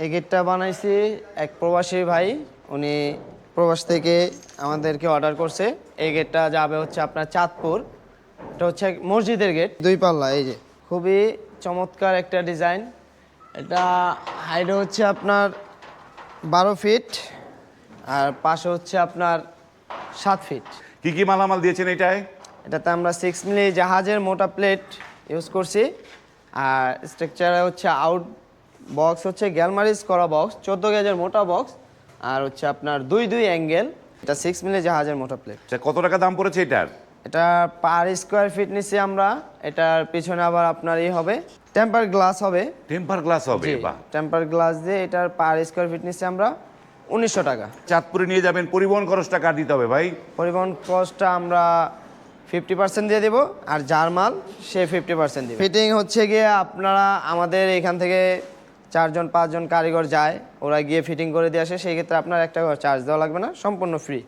এই গেটটা বানাইছি এক প্রবাসী ভাই, উনি প্রবাস থেকে আমাদেরকে অর্ডার করছে। এই গেটটা যাবে হচ্ছে আপনার চাঁদপুর। এটা হচ্ছে মসজিদের গেট, 2 পাল্লা। এই যে খুবই চমৎকার একটা ডিজাইন। এটা হাইট হচ্ছে আপনার 12 ফিট আর পাশে হচ্ছে আপনার 7 ফিট। কি কি মালামাল দিয়েছেন এটায়? এটাতে আমরা 6 মিলি জাহাজের মোটা প্লেট ইউজ করছি। আর স্ট্রাকচারে হচ্ছে আউট বক্স হচ্ছে গ্যালমারিজ করা বক্স, 14 গেজের মোটা বক্স। আর হচ্ছে আপনার 2 অ্যাঙ্গেল। এটা 6 মিলি জাহাজের মোটা প্লেট। কত টাকা দাম পড়েছে এটার? এটা পার স্কোয়ার ফিট নিচ্ছি আমরা। এটার পিছনে আবার আপনার হবে টেম্পার গ্লাস হবে। টেম্পার গ্লাস হবে? বাহ। টেম্পার গ্লাস দিয়ে এটার পার স্কোয়ার ফিট নিচ্ছি আমরা 1900 টাকা। চাঁদপুরে নিয়ে যাবেন, পরিবহন খরচটা কার দিতে হবে ভাই? পরিবহন কস্টটা আমরা 50% দিয়ে দেবো, আর যার মাল সে 50% দেবে। ফিটিং হচ্ছে গিয়ে আপনারা আমাদের এখান থেকে 4-5 জন কারিগর যায়, ওরা গিয়ে ফিটিং করে দিয়ে আসে। সেই ক্ষেত্রে আপনার একটা চার্জ দেওয়া লাগবে না, সম্পূর্ণ ফ্রি।